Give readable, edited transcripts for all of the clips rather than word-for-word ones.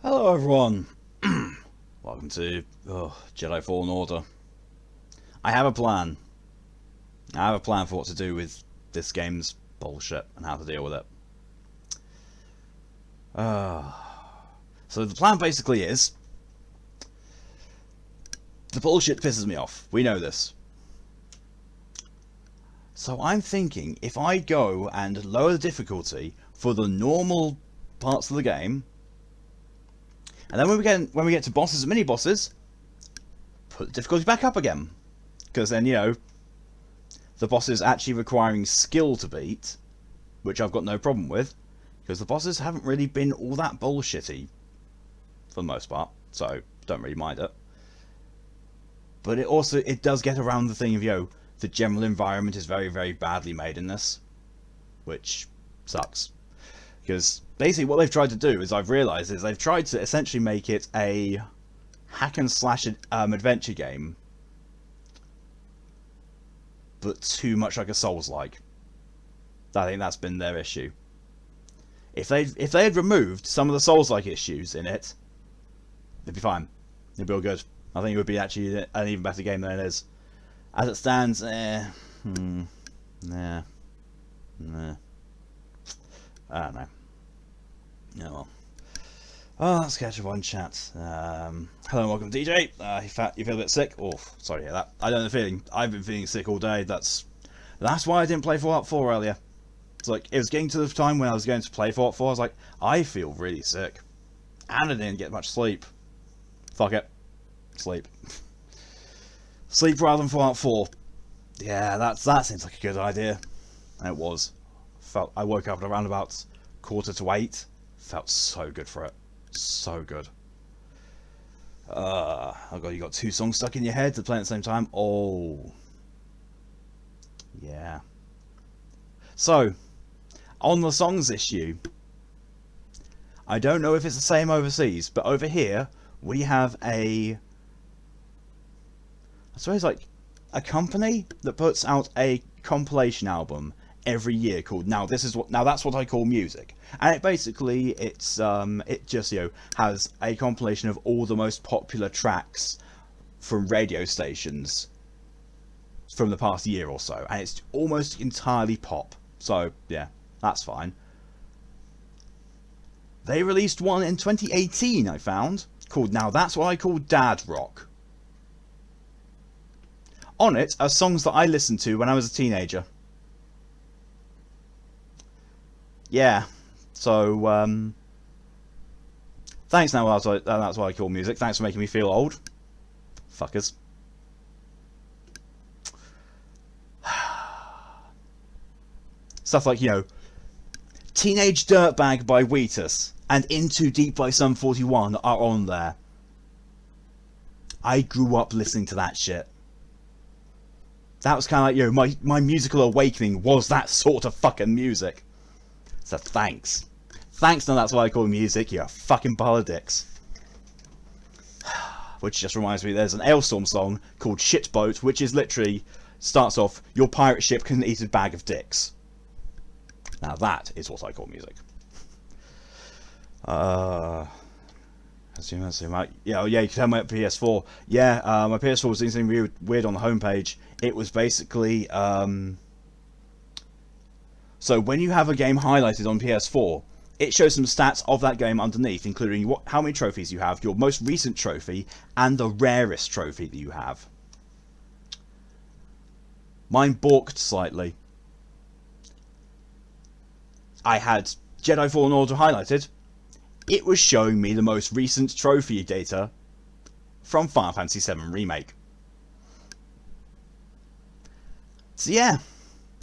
Hello everyone, welcome to Jedi Fallen Order. I have a plan. I have a plan for what to do with this game's bullshit and how to deal with it. So the plan basically is, the bullshit pisses me off, we know this. So I'm thinking, if I go and lower the difficulty for the normal parts of the game, and then when we get to bosses and mini bosses, put the difficulty back up again, because then the bosses actually requiring skill to beat, which I've got no problem with, because the bosses haven't really been all that bullshitty for the most part, so don't really mind it. But it does get around the thing of the general environment is very, very badly made in this, which sucks. Because basically what they've tried to do, as I've realised, is they've tried to essentially make it a hack and slash adventure game, but too much like a Souls-like. I think that's been their issue. If they had removed some of the Souls-like issues in it, it'd be fine. It'd be all good. I think it would be actually an even better game than it is. As it stands, nah. I don't know. Yeah, well. Oh, let's catch up on chat. Hello and welcome, DJ. You feel a bit sick? Oh, sorry to hear that. I don't know the feeling. I've been feeling sick all day. That's why I didn't play Fallout 4 earlier. It's like, it was getting to the time when I was going to play Fallout 4. I was like, I feel really sick. And I didn't get much sleep. Fuck it. Sleep. Sleep rather than Fallout 4. Yeah, that seems like a good idea. And it was. I woke up at around about 7:45. Felt so good for it. So good. Oh god, you got two songs stuck in your head to play at the same time? Oh. Yeah. So, on the songs issue, I don't know if it's the same overseas, but over here, we have I suppose like a company that puts out a compilation album every year called now that's what I call music, and it just has a compilation of all the most popular tracks from radio stations from the past year or so, and it's almost entirely pop, so yeah, that's fine. They released one in 2018 I found called Now That's What I Call Dad Rock. On it are songs that I listened to when I was a teenager. Yeah, so thanks. Now that's what I call music. Thanks for making me feel old, fuckers. Stuff like Teenage Dirtbag by Wheatus and In Too Deep by Sum 41 are on there. I grew up listening to that shit. That was kind of like my musical awakening was that sort of fucking music. So thanks. Thanks, now that's why I call music, you fucking pile of dicks. Which just reminds me, there's an Ailstorm song called Shitboat, which is literally, starts off, your pirate ship can eat a bag of dicks. Now that is what I call music. Yeah, you can tell my PS4. Yeah, my PS4 was doing something weird on the homepage. It was basically, so when you have a game highlighted on PS4, it shows some stats of that game underneath, including how many trophies you have, your most recent trophy, and the rarest trophy that you have. Mine balked slightly. I had Jedi Fallen Order highlighted. It was showing me the most recent trophy data from Final Fantasy VII Remake. So yeah,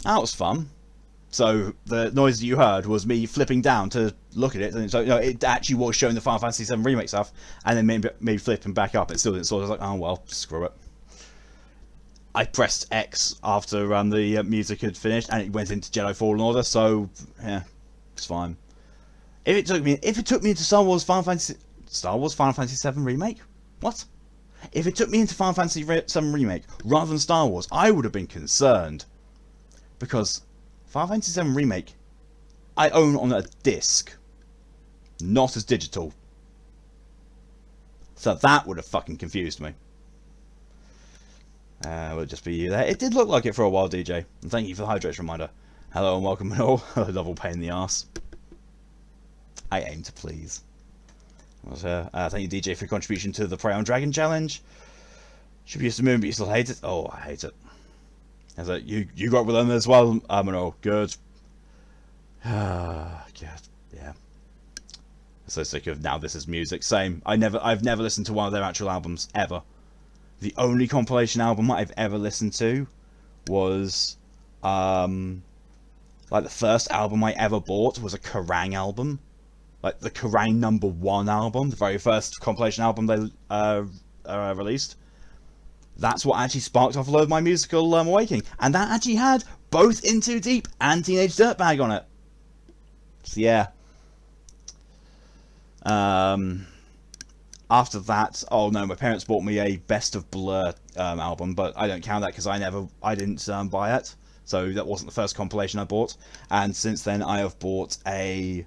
that was fun. So the noise that you heard was me flipping down to look at it, and so it actually was showing the Final Fantasy VII Remake stuff, and then maybe flipping back up. It still didn't. So I was like, oh well, screw it. I pressed X after the music had finished, and it went into Jedi Fallen Order. So yeah, it's fine. If it took me into Star Wars Final Fantasy VII Remake, what? If it took me into Final Fantasy VII Remake rather than Star Wars, I would have been concerned, because Final Fantasy VII Remake I own on a disc, not as digital. So that would have fucking confused me. Would it just be you there? It did look like it for a while, DJ. And thank you for the hydration reminder. Hello and welcome and all. Double pain in the arse. I aim to please. Thank you, DJ, for your contribution to the Prey on Dragon challenge. Should be used to moon, but you still hate it? Oh, I hate it. As you grew up with them as well, Amino. Good. God, yeah. I'm so sick of Now This Is Music. Same. I've never listened to one of their actual albums ever. The only compilation album I've ever listened to was like the first album I ever bought was a Kerrang album. Like the Kerrang #1 album, the very first compilation album they released. That's what actually sparked off a load of my musical awakening. And that actually had both In Too Deep and Teenage Dirtbag on it. So yeah. After that, oh no, my parents bought me a Best of Blur album, but I don't count that because I didn't buy it. So that wasn't the first compilation I bought. And since then I have bought a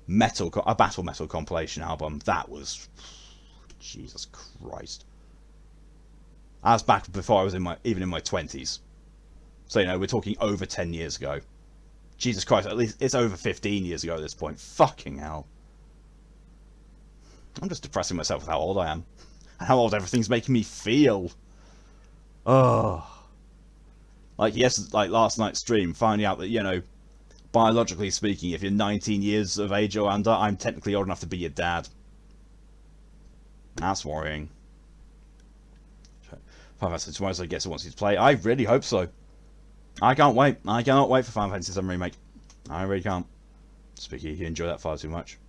battle metal compilation album. That was, Jesus Christ. That was back before I was even in my 20s. So, you know, we're talking over 10 years ago. Jesus Christ, at least it's over 15 years ago at this point. Fucking hell. I'm just depressing myself with how old I am. And how old everything's making me feel. Oh. Like last night's stream, finding out that, you know, biologically speaking, if you're 19 years of age or under, I'm technically old enough to be your dad. That's worrying. Final Fantasy tomorrow, so I guess it wants you to play. I really hope so. I can't wait. I cannot wait for Final Fantasy VII Remake. I really can't. Speaking, you enjoy that far too much.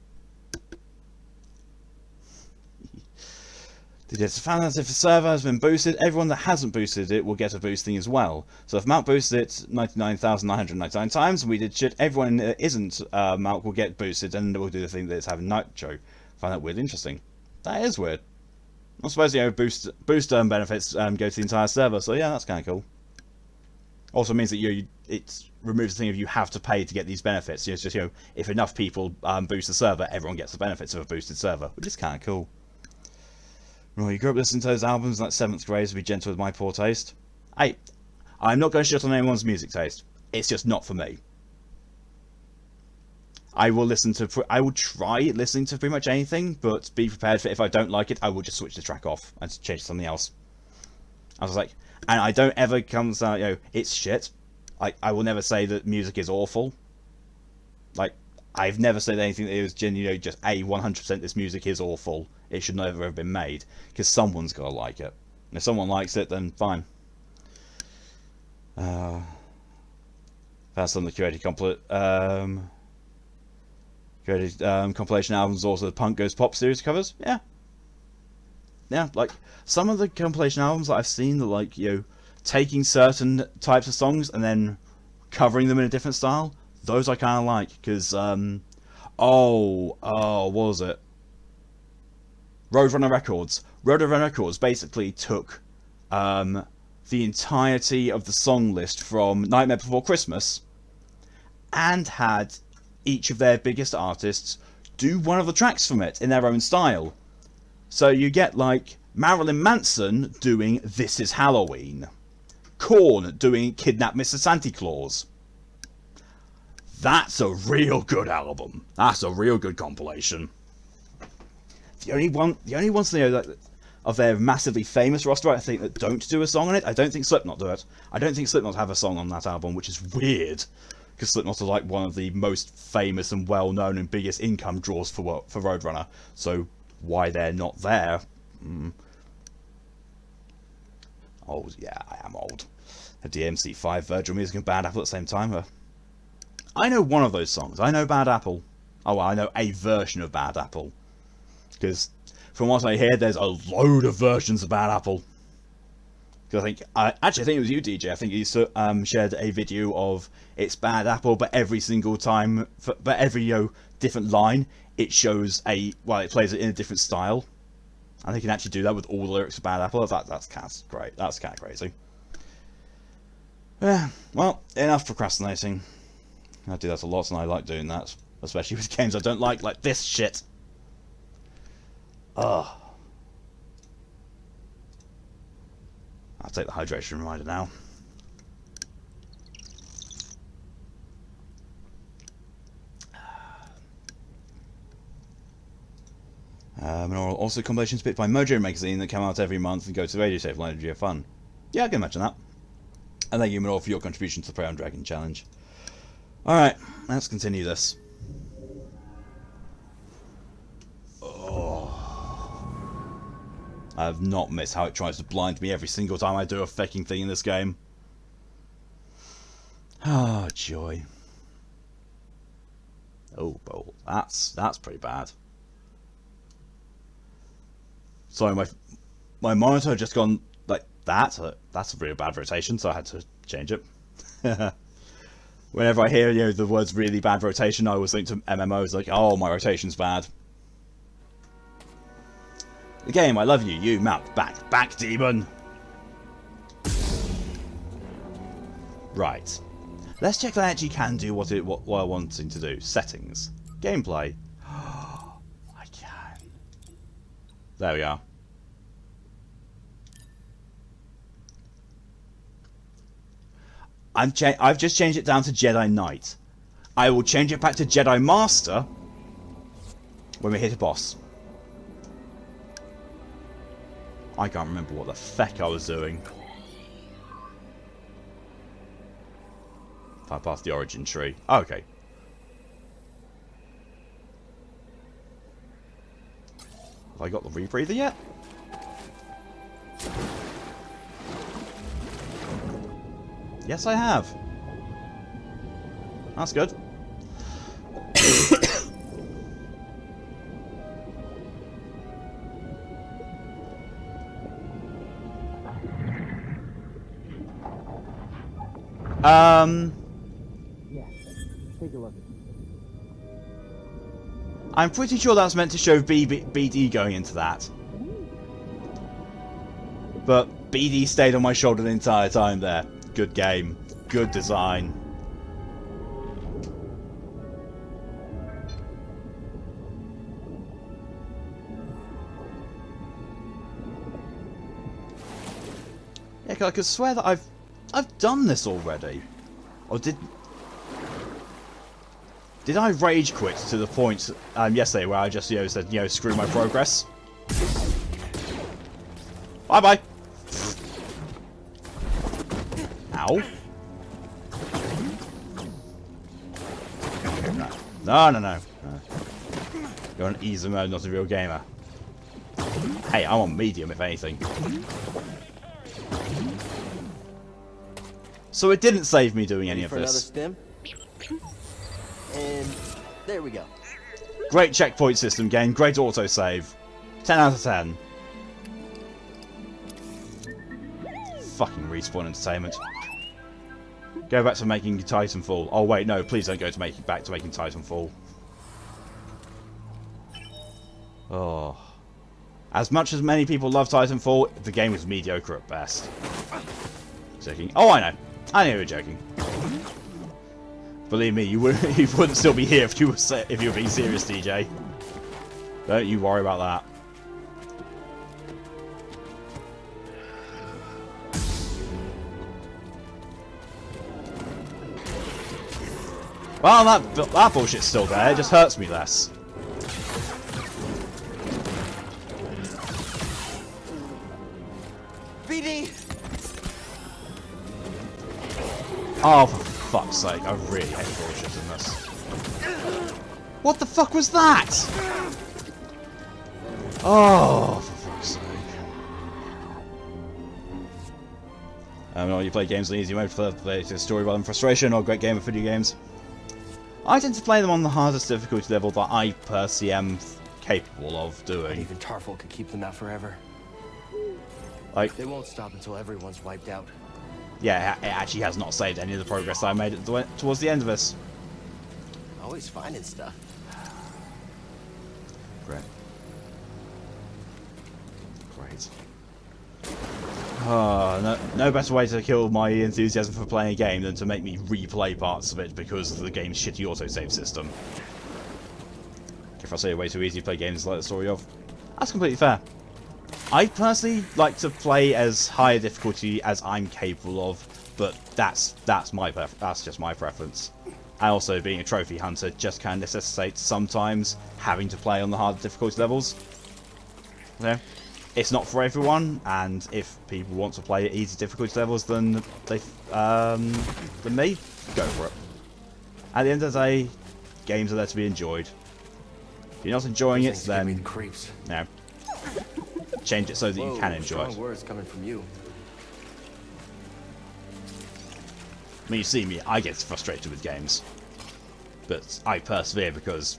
If the server has been boosted, everyone that hasn't boosted it will get a boosting as well. So if Malk boosted it 99,999 times, and we did shit, everyone that isn't Malk will get boosted, and we'll do the thing that it's having Nitro. Find that weird interesting. That is weird. I suppose, you know, boost benefits go to the entire server, so yeah, that's kind of cool. Also means that it removes the thing of you have to pay to get these benefits. It's just, you know, if enough people boost the server, everyone gets the benefits of a boosted server, which is kind of cool. Right, you grew up listening to those albums like 7th grade, so be gentle with my poor taste. I'm not going to shit on anyone's music taste. It's just not for me. I will try listening to pretty much anything, but be prepared for if I don't like it, I will just switch the track off and change to something else. I was like, and I don't ever come to, you know, it's shit. I will never say that music is awful. Like, I've never said anything that it was genuinely just 100% this music is awful. It should never have been made, because someone's got to like it. And if someone likes it, then fine. That's on the curated compilation albums, also the Punk Goes Pop series covers. Yeah, like some of the compilation albums that I've seen that, like, you know, taking certain types of songs and then covering them in a different style. Those I kind of like, because what was it? Roadrunner Records. Roadrunner Records basically took the entirety of the song list from Nightmare Before Christmas and had each of their biggest artists do one of the tracks from it in their own style. So you get, like, Marilyn Manson doing This Is Halloween, Korn doing Kidnap Mr. Santa Claus. That's a real good album. That's a real good compilation. The only ones, you know, of their massively famous roster, I think, that don't do a song on it. I don't think Slipknot do it. I don't think Slipknot have a song on that album, which is weird, because Slipknot are like one of the most famous and well-known and biggest income draws for Roadrunner. So why they're not there? Old, yeah, I am old. A DMC5, Virtual Music, and Bad Apple at the same time. I know one of those songs. I know Bad Apple. Oh, well, I know a version of Bad Apple. Because from what I hear, there's a load of versions of Bad Apple. Because I think it was you, DJ. I think you shared a video of it's Bad Apple, but every single time, but every, you know, different line, it shows it plays it in a different style. And they can actually do that with all the lyrics of Bad Apple. That's kind of great. That's kind of crazy. Yeah, well, enough procrastinating. I do that a lot, and I like doing that, especially with games I don't like this shit. Ugh. I'll take the hydration reminder now. And also compilations picked by Mojo magazine that come out every month and go to the radio save line of fun. Yeah, I can imagine that. And thank you, Manor, for your contribution to the Prey on Dragon challenge. Alright, let's continue this. I have not missed how it tries to blind me every single time I do a fucking thing in this game. Ah, oh, joy. Oh, bowl. That's pretty bad. Sorry, my monitor had just gone like that. That's a really bad rotation, so I had to change it. Whenever I hear the words "really bad rotation," I always think to MMOs like, "Oh, my rotation's bad." The game, I love you. You mount back, demon. Right. Let's check that I actually can do what I'm wanting to do. Settings, gameplay. I can. There we are. I've just changed it down to Jedi Knight. I will change it back to Jedi Master when we hit a boss. I can't remember what the feck I was doing. If I passed the origin tree. Oh, okay. Have I got the rebreather yet? Yes, I have. That's good. Yeah, take a look. I'm pretty sure that's meant to show BD going into that. But BD stayed on my shoulder the entire time there. Good game. Good design. Yeah, I could swear that I've done this already. Or did I rage quit to the point yesterday where I just said screw my progress? Bye bye. Ow. No. You're on easy mode, not a real gamer. Hey, I'm on medium if anything. So it didn't save me doing any of this. Another stim? And there we go. Great checkpoint system game, great autosave. 10 out of 10. Fucking Respawn Entertainment. Go back to making Titanfall. Oh wait, no, please don't go to back to making Titanfall. Oh. As much as many people love Titanfall, the game was mediocre at best. Joking. Oh, I know. I know you were joking. Believe me, you wouldn't still be here if you were being serious, DJ. Don't you worry about that. Well, that bullshit's still there. It just hurts me less. BD. Oh, for fuck's sake! I really hate bullshit in this. What the fuck was that? Oh, for fuck's sake! You play games on easy mode for the story rather than frustration, or a great game of video games. I tend to play them on the hardest difficulty level that I personally am capable of doing. Even Tarful could keep them out forever. Like, they won't stop until everyone's wiped out. Yeah, it actually has not saved any of the progress I made towards the end of this. Always finding stuff. Great. Oh, no better way to kill my enthusiasm for playing a game than to make me replay parts of it because of the game's shitty autosave system. If I say way too easy to play games like the story of. That's completely fair. I personally like to play as high a difficulty as I'm capable of, but that's just my preference. And also, being a trophy hunter just kind of necessitates sometimes having to play on the harder difficulty levels. You know, it's not for everyone, and if people want to play at easy difficulty levels than me, go for it. At the end of the day, games are there to be enjoyed. If you're not enjoying it, then no. Change it so that you can enjoy it. Strong words coming from you. I mean, you see me, I get frustrated with games. But I persevere because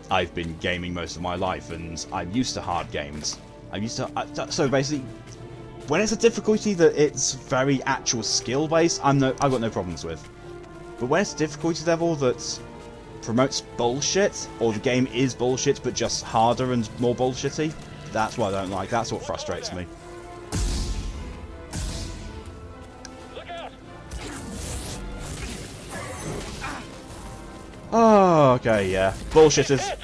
I've been gaming most of my life and I'm used to hard games. I'm used to... so basically, when it's a difficulty that it's very actual skill based, I've got no problems with. But when it's a difficulty level that promotes bullshit, or the game is bullshit but just harder and more bullshitty, that's what I don't like. That's what frustrates me. Oh, okay, yeah. Bullshitters.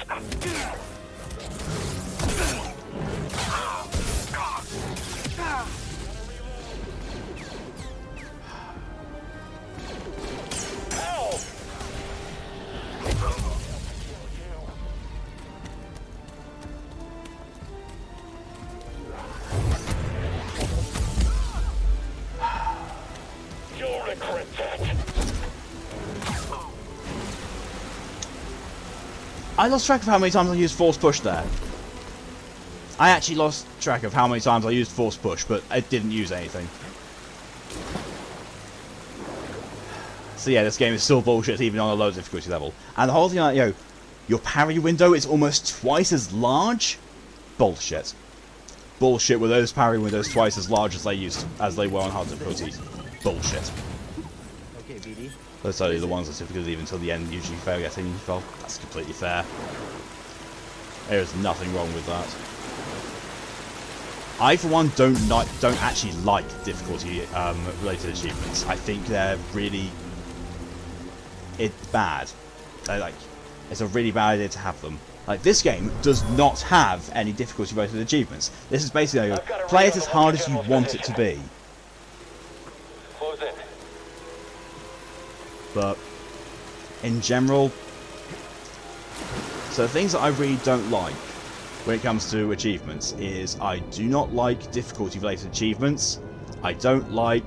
You'll regret that. I lost track of how many times I used force push there. I actually lost track of how many times I used force push, but I didn't use anything. So yeah, this game is still bullshit even on a low difficulty level. And the whole thing, like, you know, your parry window is almost twice as large? Bullshit. Bullshit with those parry windows twice as large as they were on hard difficulty. Bullshit. Okay, BD. Those are the ones that typically leave until the end usually fail getting. Well, that's completely fair. There is nothing wrong with that. I, for one, don't actually like difficulty related achievements. I think they're really bad. It's a really bad idea to have them. Like, this game does not have any difficulty related achievements. This is basically play it as hard as you want it to be. Close in. But in general, so the things that I really don't like when it comes to achievements is I do not like difficulty related achievements. I don't like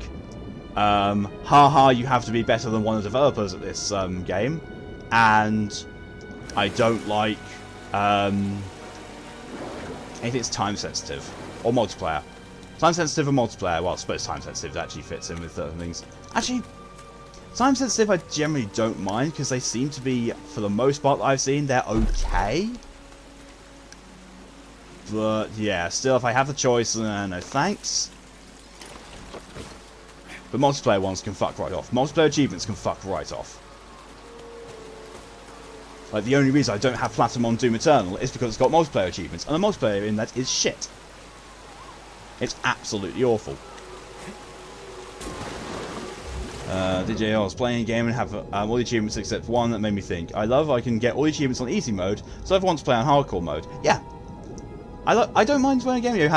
haha, you have to be better than one of the developers at this game, and I don't like anything that's time sensitive or multiplayer. Time sensitive or multiplayer, well, I suppose time sensitive actually fits in with certain things. Actually, time sensitive I generally don't mind, because they seem to be, for the most part that I've seen, they're okay. But yeah, still, if I have the choice, no thanks. But multiplayer ones can fuck right off. Multiplayer achievements can fuck right off. Like, the only reason I don't have Platinum on Doom Eternal is because it's got multiplayer achievements, and the multiplayer in that is shit. It's absolutely awful. DJ, I was playing a game and have all the achievements except one that made me think. I can get all the achievements on easy mode, so everyone wants to play on hardcore mode. Yeah. I don't mind playing a game you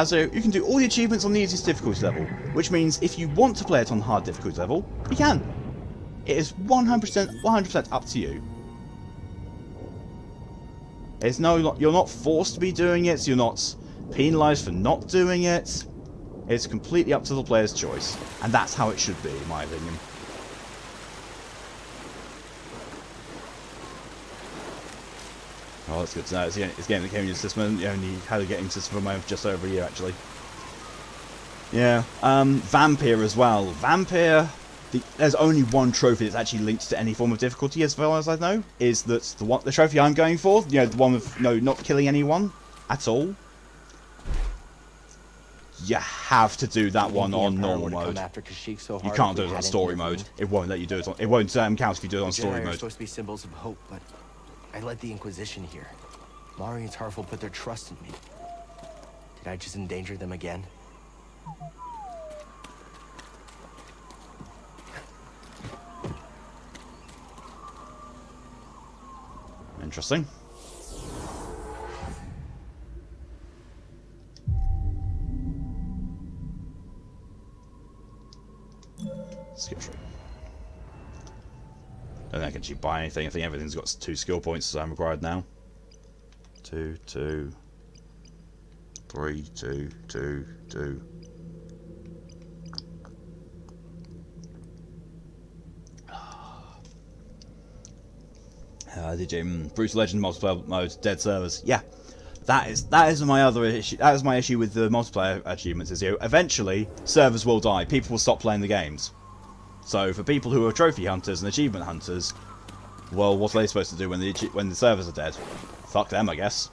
can do all the achievements on the easiest difficulty level, which means if you want to play it on the hard difficulty level, you can. It is 100% up to you. You're not forced to be doing it, you're not penalised for not doing it. It's completely up to the player's choice, and that's how it should be, in my opinion. Oh, that's good to know. It's a game that came into system. You only had a getting system for just over a year, actually. Yeah. Vampire as well. Vampire. There's only one trophy that's actually linked to any form of difficulty, as far as I know. Is that the trophy I'm going for? You know, the one with not killing anyone at all. You have to do that one on normal mode. You can't do it on story mode. It won't let you do it on. It won't count if you do it on story mode. Supposed to be symbols of hope, but I led the Inquisition here. Mari and Tarful put their trust in me. Did I just endanger them again? Interesting. skip through. I don't think I can actually buy anything. I think everything's got 2 skill points as I'm required now. 2, 2, 3, 2, 2, 2. Bruce Legend multiplayer mode, dead servers. Yeah, that is my other issue. That is my issue with the multiplayer achievements. Is eventually servers will die. People will stop playing the games. So for people who are trophy hunters and achievement hunters, well, what are they supposed to do when the servers are dead? Fuck them, I guess.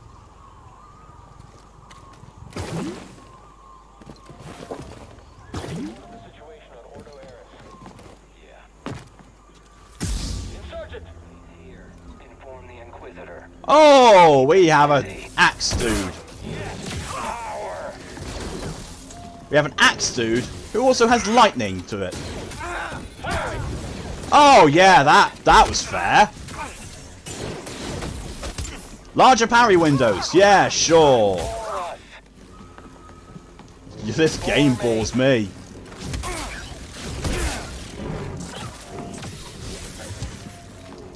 Oh, we have an axe dude. We have an axe dude who also has lightning to it. Oh yeah, that was fair. Larger parry windows. Yeah, sure. This game bores me.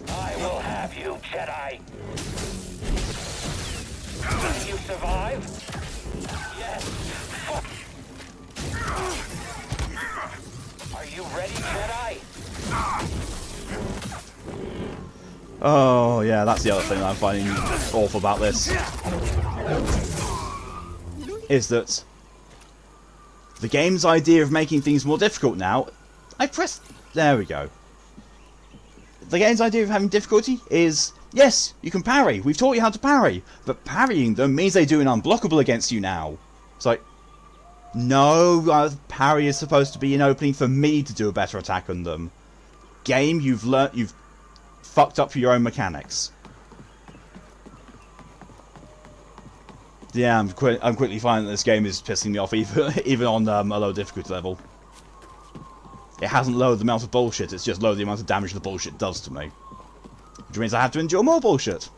I will have you, Jedi. Will you survive? Yes. Are you ready, Jedi? Oh yeah, that's the other thing that I'm finding awful about this. Is that the game's idea of making things more difficult now... There we go. The game's idea of having difficulty is... Yes, you can parry. We've taught you how to parry. But parrying them means they do an unblockable against you now. It's like... No, parry is supposed to be an opening for me to do a better attack on them. Game, you've fucked up for your own mechanics. Yeah, I'm quickly finding that this game is pissing me off even on a low difficulty level. It hasn't lowered the amount of bullshit, it's just lowered the amount of damage the bullshit does to me. Which means I have to endure more bullshit.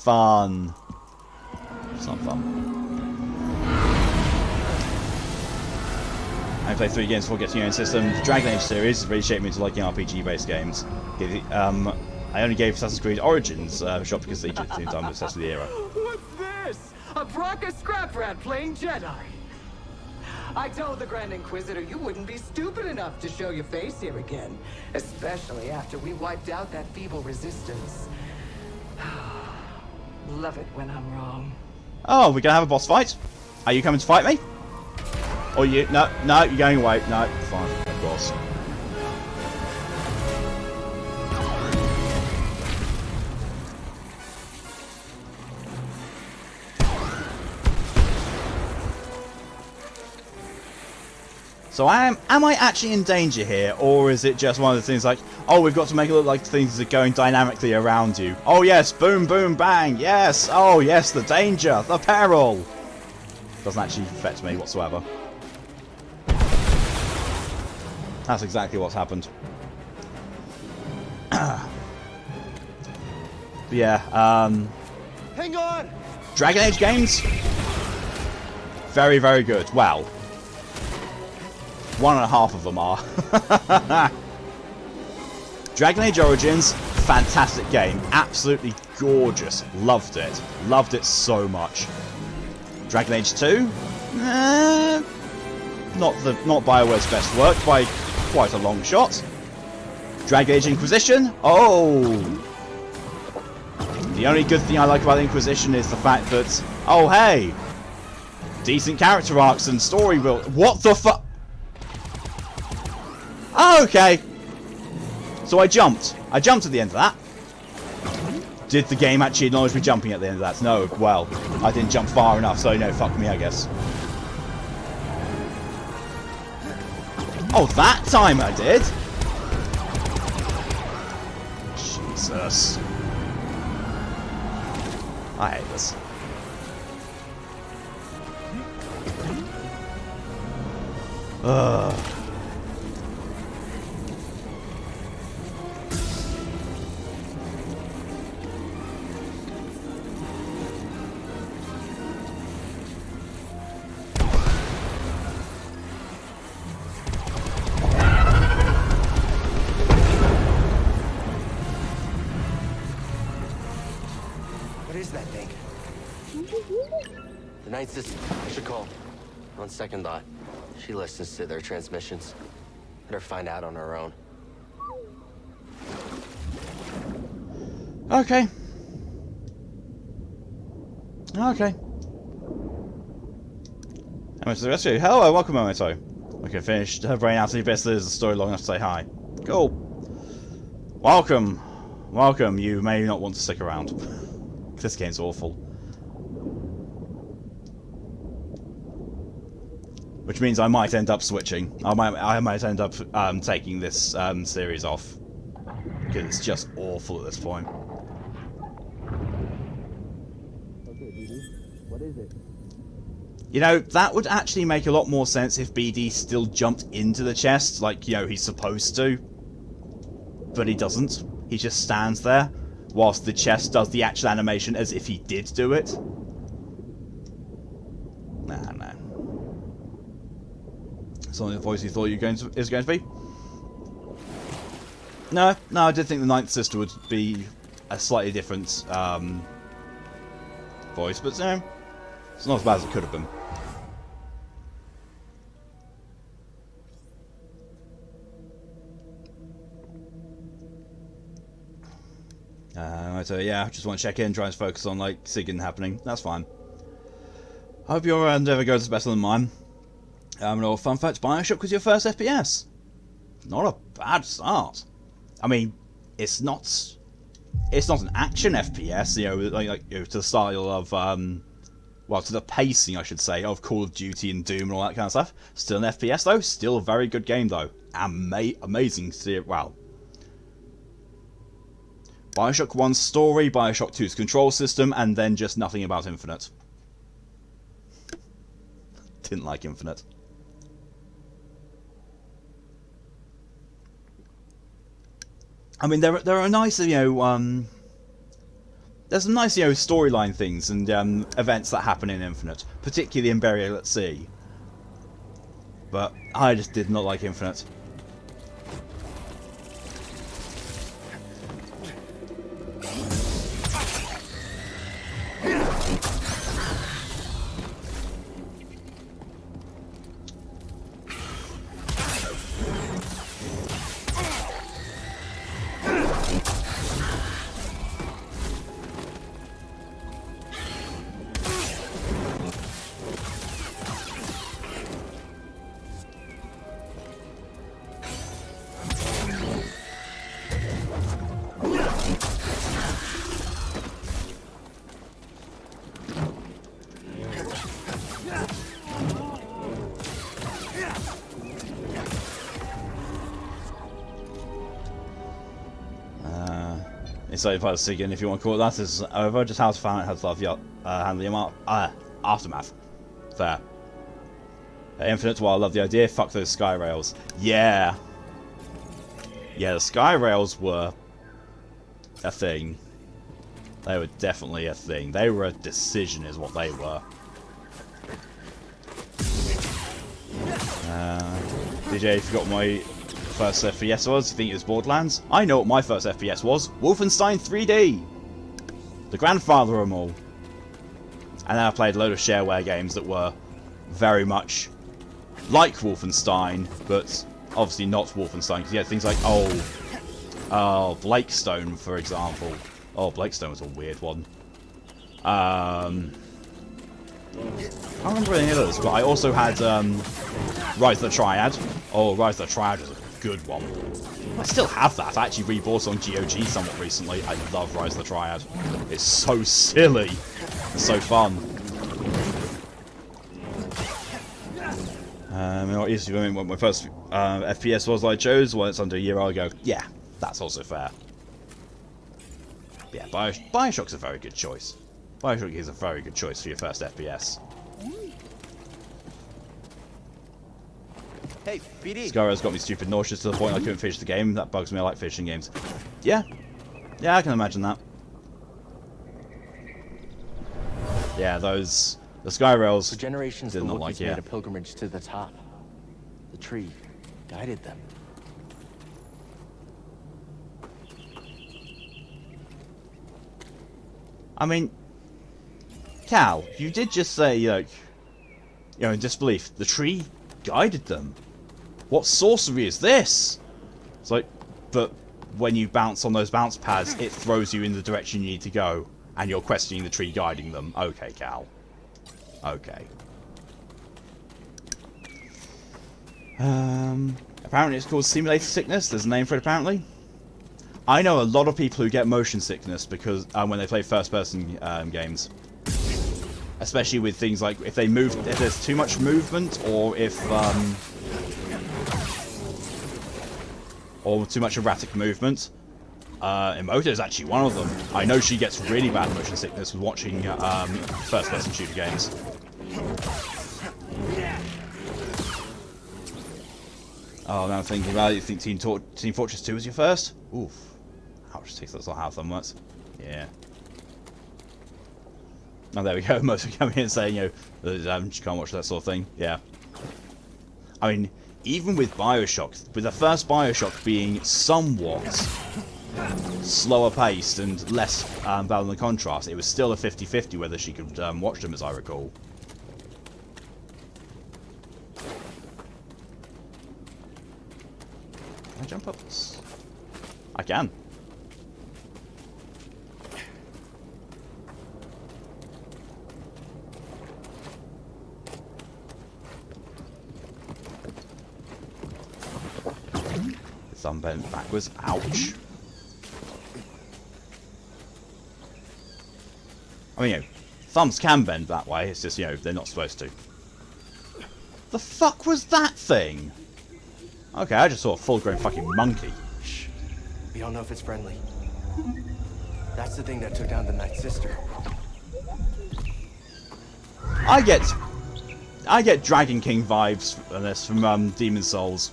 Fun. It's not fun. I played 3 games before getting your own system. The Dragon Age series has really shaped me into liking RPG-based games. I only gave Assassin's Creed Origins a shot because they just seemed I'm obsessed with the era. What's this? A Bracca scrap rat playing Jedi. I told the Grand Inquisitor you wouldn't be stupid enough to show your face here again, especially after we wiped out that feeble resistance. Love it when I'm wrong. Oh, we're gonna have a boss fight? Are you coming to fight me? Or you... No, you're going away. No, fine, of course. So am I actually in danger here, or is it just one of the things like, oh, we've got to make it look like things are going dynamically around you? Oh yes, boom, boom, bang, yes, oh yes, the danger, the peril. Doesn't actually affect me whatsoever. That's exactly what's happened. Yeah, Hang on! Dragon Age games? Very, very good. Well, 1.5 of them are. Dragon Age Origins, fantastic game. Absolutely gorgeous. Loved it. Loved it so much. Dragon Age 2? Not BioWare's best work by quite a long shot. Dragon Age Inquisition? Oh! The only good thing I like about Inquisition is the fact that, oh hey! Decent character arcs and story build. What the fuck? Okay. So I jumped. I jumped at the end of that. Did the game actually acknowledge me jumping at the end of that? No. Well, I didn't jump far enough, so no, fuck me, I guess. Oh, that time I did. Jesus. I hate this. Ugh. What is that thing? The night system. I should call. On second thought, she listens to their transmissions. Better find out on her own. Okay. Okay. How much the rest of you? Hello, welcome, Momento. Okay, finished. Her brain out of the best. There's a story long enough to say hi. Cool. Welcome. Welcome. You may not want to stick around. This game's awful. Which means I might end up switching. I might end up taking this series off. Because it's just awful at this point. Okay, BD. What is it? You know, that would actually make a lot more sense if BD still jumped into the chest, like, you know, he's supposed to. But he doesn't. He just stands there, whilst the chest does the actual animation as if he did do it. Nah, no. Something the voice you thought you is going to be? No, I did think the Ninth Sister would be a slightly different voice, but no, it's not as bad as it could have been. So yeah, just want to check in, try and focus on like Sigan happening. That's fine. I hope your endeavour goes better than mine. No fun fact: Bioshock was your first FPS. Not a bad start. I mean, it's not an action FPS, you know, like you know, to the style of well, to the pacing, I should say, of Call of Duty and Doom and all that kind of stuff. Still an FPS though, still a very good game though. Amazing to see it. Wow. Bioshock 1's story, Bioshock 2's control system, and then just nothing about Infinite. Didn't like Infinite. I mean, there are nice, you know, there's some nice, you know, storyline things and events that happen in Infinite, particularly in Burial at Sea. But I just did not like Infinite. Inside Fire Sigan, if you want to call it that, is over. Just how to find out how to love your handle your aftermath. There. Infinite, while I love the idea, fuck those sky rails. Yeah. Yeah, the sky rails were a thing. They were definitely a thing. They were a decision, is what they were. DJ forgot my first FPS was. You think it was Borderlands? I know what my first FPS was. Wolfenstein 3D! The grandfather of them all. And then I played a load of shareware games that were very much like Wolfenstein, but obviously not Wolfenstein, because you had things like, Blakestone, for example. Oh, Blakestone was a weird one. I can't remember any others, but I also had Rise of the Triad. Oh, Rise of the Triad was a good one. I still have that. I actually rebought on GOG somewhat recently. I love Rise of the Triad. It's so silly. It's so fun. What my first FPS was I chose? Well, it's under a year ago. Yeah, that's also fair. Yeah, Bioshock's a very good choice. Bioshock is a very good choice for your first FPS. Hey, BD. Skyro's got me stupid nauseous to the point I couldn't finish the game. That bugs me. I like finishing games. Yeah. Yeah, I can imagine that. Yeah, the sky rails. For generations, did the not Wookiees like, made a pilgrimage to the top. The tree guided them. I mean, Cal, you did just say, in disbelief, the tree guided them. What sorcery is this? It's like, but when you bounce on those bounce pads, it throws you in the direction you need to go, and you're questioning the tree guiding them. Okay, Cal. Okay. Apparently it's called simulator sickness. There's a name for it, apparently. I know a lot of people who get motion sickness because when they play first-person games. Especially with things like if there's too much movement, or if or too much erratic movement. Emoto is actually one of them. I know she gets really bad motion sickness with watching first-person shooter games. Oh, now I'm thinking about it. You think Team Fortress 2 was your first? Oof. Ouch, that's not how fun works. Yeah. Oh, there we go. Most are coming in saying, you can't watch that sort of thing. Yeah. I mean, even with Bioshock, with the first Bioshock being somewhat slower paced and less battle than the contrast, it was still a 50-50 whether she could watch them, as I recall. Can I jump up this? I can. Thumb bent backwards. Ouch. I mean, thumbs can bend that way. It's just, they're not supposed to. The fuck was that thing? Okay, I just saw a full-grown fucking monkey. Shh. We don't know if it's friendly. That's the thing that took down the Knight's sister. I get Dragon King vibes on this from Demon Souls.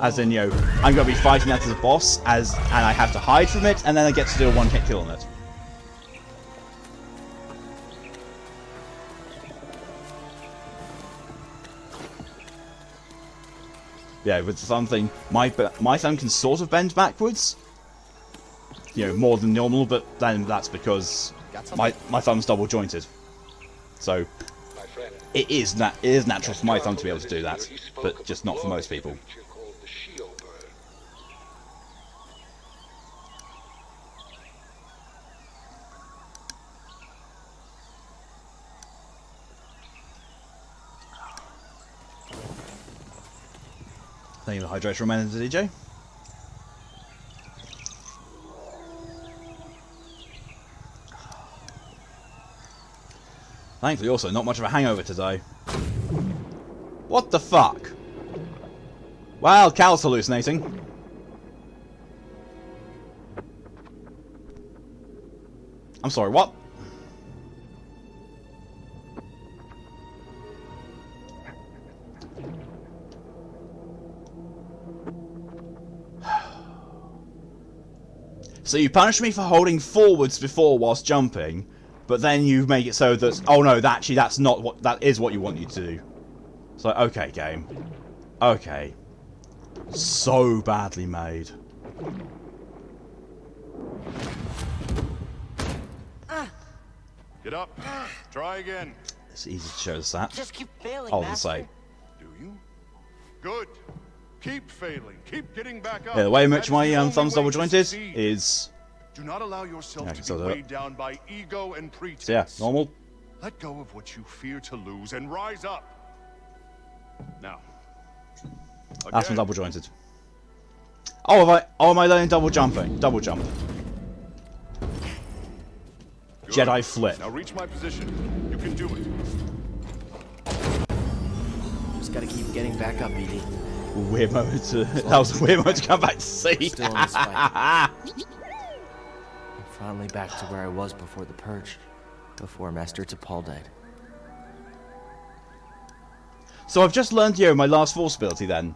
As in, I'm going to be fighting that as a boss, and I have to hide from it, and then I get to do a one-hit kill on it. Yeah, with something, my thumb can sort of bend backwards. More than normal, but then that's because my thumb's double jointed. So it is natural for my thumb to be able to do that, but just not for most people. Thank you for the hydrator remainder, DJ. Thankfully, also not much of a hangover today. What the fuck? Well, Cal's hallucinating. I'm sorry, what? So you punish me for holding forwards before whilst jumping, but then you make it so that, oh no, that's not what, that is what you want you to do. It's like, okay, game. Okay. So badly made. Get up. Try again. It's easy to show us that. Just keep failing, I'll Master. say. Do you? Good. Keep failing. Keep getting back up. Yeah, the way in which That my is the only thumb's way double to jointed succeed. is... Do not allow yourself Yeah, to so be that- weighed down by ego and pretense. So yeah, normal. Let go of what you fear to lose and rise up. Now. That's Again. one double jointed. Oh, am I learning double jumping? Double jump. Good. Jedi flip. Now reach my position. You can do it. Just gotta keep getting back up, Edie. Weird moment to... That was a weird moment to come back to see. Still on the spike. I'm finally back to where I was before the purge. Before Master T'Pol died. So I've just learned, my last force ability then.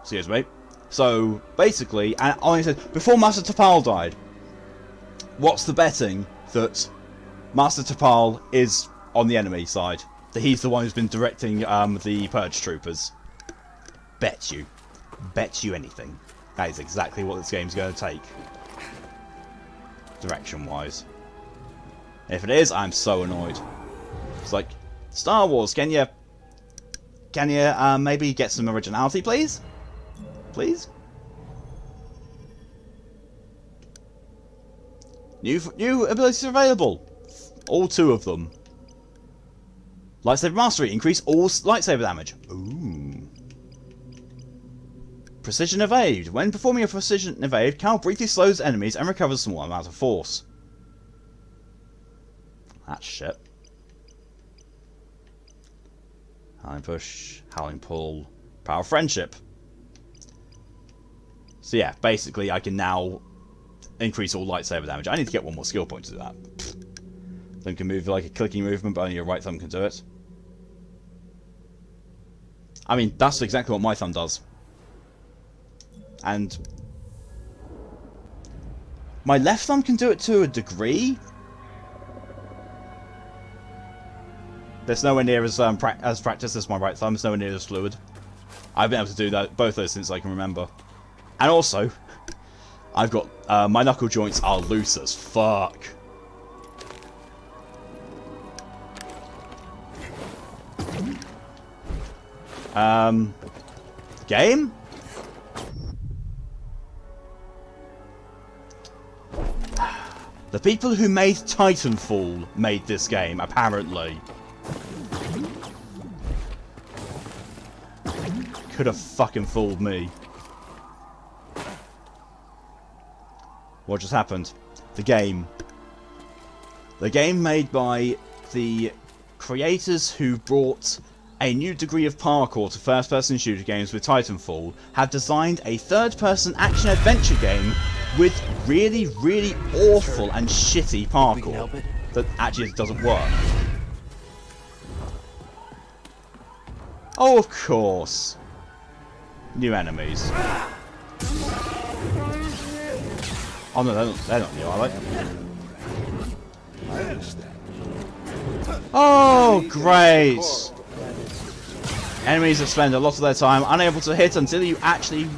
Excuse me. So, basically, and I said, before Master T'Pol died, what's the betting that Master T'Pol is on the enemy side? That he's the one who's been directing the Purge Troopers? Bet you. Bet you anything. That is exactly what this game's going to take. direction-wise. If it is, I'm so annoyed. It's like, Star Wars, can you maybe get some originality, please? Please? New abilities available. All 2 of them. Lightsaber mastery, increase all lightsaber damage. Ooh. Precision evade. When performing a precision evade, Cal briefly slows enemies and recovers a small amount of force. That's shit. Howling push, howling pull, power of friendship. So yeah, basically I can now increase all lightsaber damage. I need to get 1 more skill point to do that. Thumb can move like a clicking movement, but only your right thumb can do it. I mean, that's exactly what my thumb does. And my left thumb can do it to a degree. There's nowhere near as practiced as my right thumb. It's nowhere near as fluid. I've been able to do both those since I can remember. And also, I've got my knuckle joints are loose as fuck. Game? The people who made Titanfall made this game, apparently. Could have fucking fooled me. What just happened? The game. The game made by the creators who brought a new degree of parkour to first-person shooter games with Titanfall have designed a third-person action-adventure game with really, really awful and shitty parkour that actually doesn't work. Oh, of course. New enemies. Oh no, they're not new, are they? Oh, great! Enemies that spend a lot of their time unable to hit until you actually...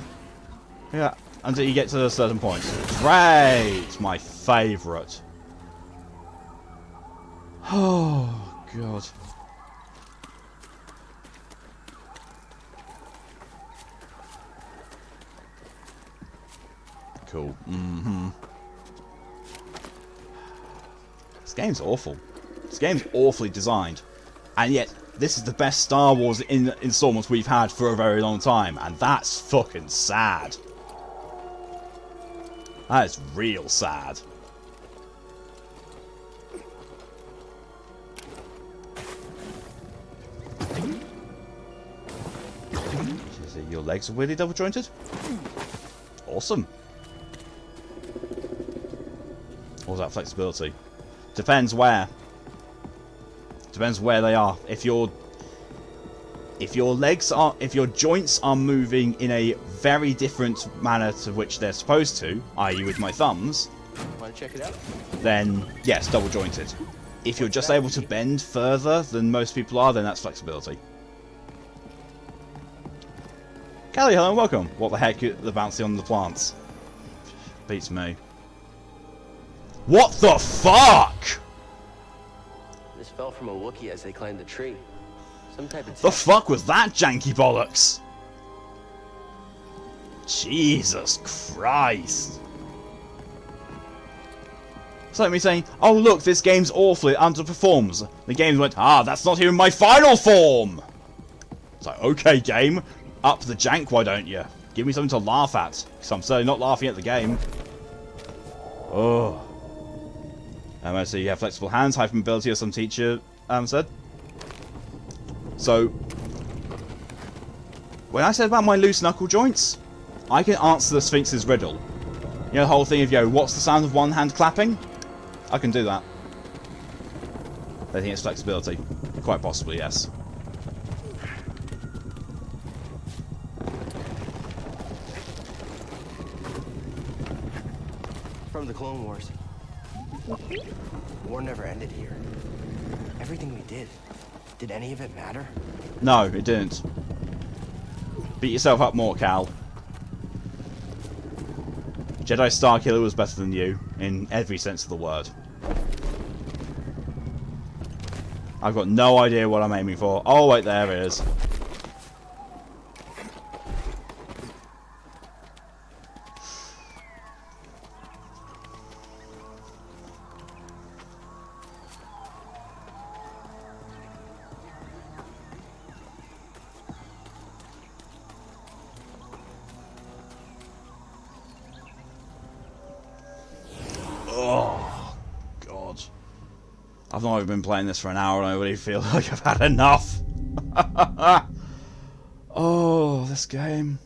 Yeah, until you get to a certain point. Great! My favourite. Oh, God. Cool. This game's awful. This game's awfully designed. And yet, this is the best Star Wars installments we've had for a very long time. And that's fucking sad. That is real sad. Your legs are weirdly double jointed? Awesome. Or is that flexibility? Depends where. Depends where they are. If your joints are moving in a very different manner to which they're supposed to, i.e. with my thumbs, wanna check it out? Then yes, double jointed. If you're just able to bend further than most people are, then that's flexibility. Callie, hello and welcome. What the heck, the bouncing on the plants? Beats me. What the fuck? This fell from a Wookiee as they climbed the tree. Some type of... The fuck was that, janky bollocks? Jesus Christ. It's like me saying, oh look, this game's awful, it underperforms. The game went, ah, that's not even my final form! It's like, okay game, up the jank, why don't you? Give me something to laugh at, because I'm certainly not laughing at the game. Oh. So you have flexible hands, high mobility, as some teacher said. So, when I said about my loose knuckle joints, I can answer the Sphinx's riddle. You know the whole thing of, what's the sound of one hand clapping? I can do that. I think it's flexibility. Quite possibly, yes. From the Clone Wars. The war never ended here. Everything we did any of it matter? No, it didn't. Beat yourself up more, Cal. Jedi Starkiller was better than you in every sense of the word. I've got no idea what I'm aiming for. Oh wait, there it is. Oh, God. I've not even been playing this for an hour and I already feel like I've had enough. Oh, this game.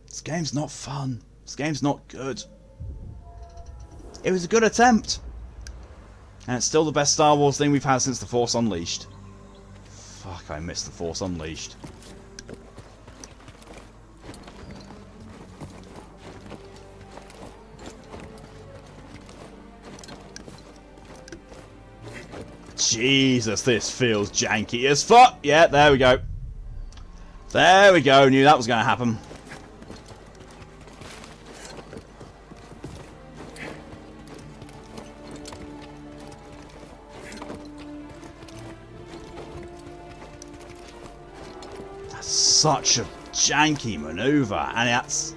This game's not fun. This game's not good. It was a good attempt. And it's still the best Star Wars thing we've had since The Force Unleashed. Fuck, I miss The Force Unleashed. Jesus, this feels janky as fuck. Yeah, there we go. There we go. Knew that was going to happen. That's such a janky maneuver, and that's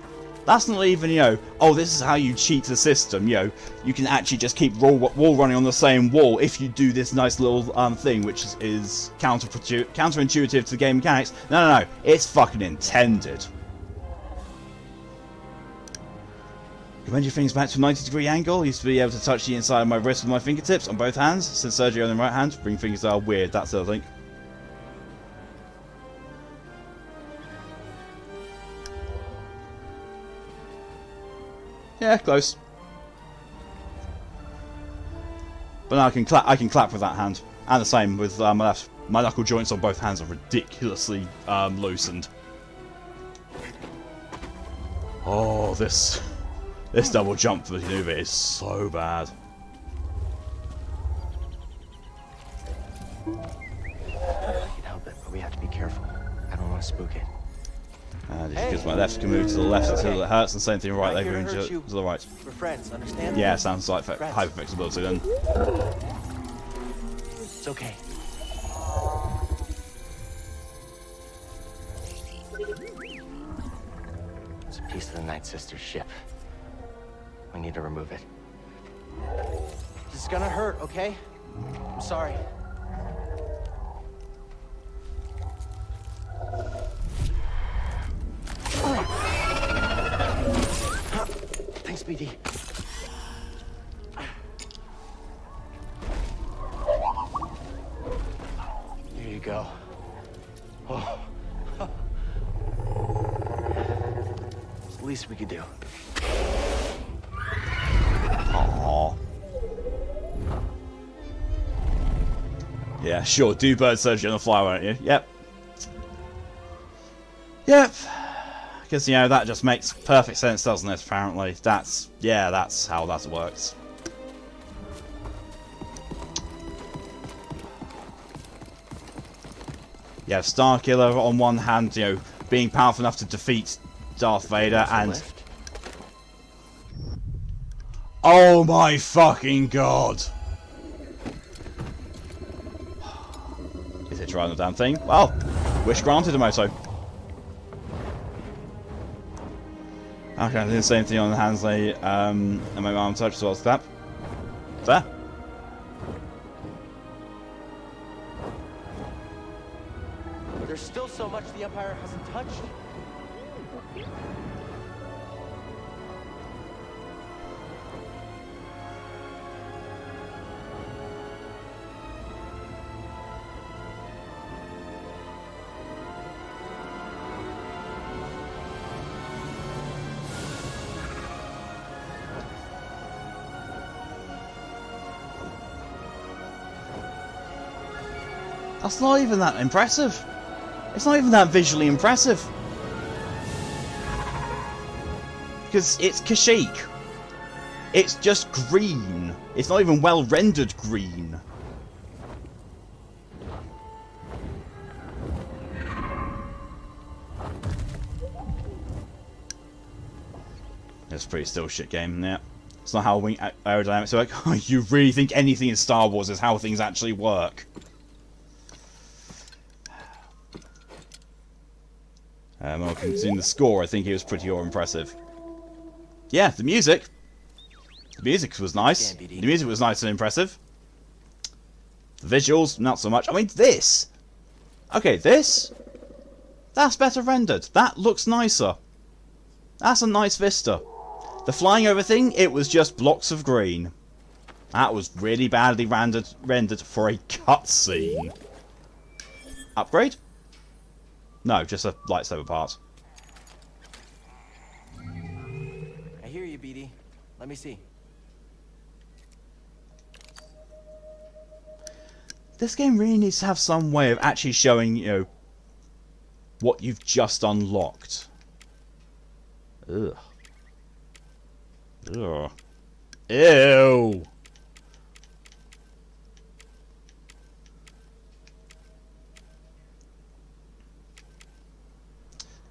not even, you know, oh, this is how you cheat the system. You know, you can actually just keep wall running on the same wall if you do this nice little thing, which is counterintuitive to game mechanics. No, it's fucking intended. You bend your fingers back to a 90-degree angle. I used to be able to touch the inside of my wrist with my fingertips on both hands. Since surgery on the right hand, ring fingers are weird. That's the other thing. Yeah, close. But now I can clap with that hand, and the same with my left. My knuckle joints on both hands are ridiculously loosened. Oh, this double jump maneuver is so bad. I can help it, but we have to be careful. I don't want to spook it. Just because my left can move to the left until it hurts, and same thing right leg moving to the right. We're friends, understand? Yeah, sounds like hyper flexibility then. It's okay. It's a piece of the Night Sister's ship. We need to remove it. This is gonna hurt, okay? I'm sorry. Thanks, BD. Here you go. Oh. It's the least we could do. Aww. Yeah, sure. Do bird surgery on the fly, won't you? Yep. Yep. Because, you know, that just makes perfect sense, doesn't it, apparently? That's how that works. Yeah, Starkiller on one hand, you know, being powerful enough to defeat Darth Vader, and... Oh my fucking god! Is it trying the damn thing? Well, wish granted, Emoto. Okay, I did the same thing on the hands, and my arm touch as well as clap. Fair. There's still so much the Empire hasn't touched. That's not even that impressive. It's not even that visually impressive. Because it's Kashyyyk. It's just green. It's not even well rendered green. it's a pretty still shit game, yeah. It's not how aerodynamics work. Oh, you really think anything in Star Wars is how things actually work? Well, considering the score, I think it was pretty impressive. Yeah, the music. The music was nice. The music was nice and impressive. The visuals, not so much. I mean, this. Okay, this. That's better rendered. That looks nicer. That's a nice vista. The flying over thing, it was just blocks of green. That was really badly rendered for a cutscene. Upgrade? No, just a lightsaber part. I hear you, BD. Let me see. This game really needs to have some way of actually showing, you know, what you've just unlocked. Ugh. Ugh. Ew.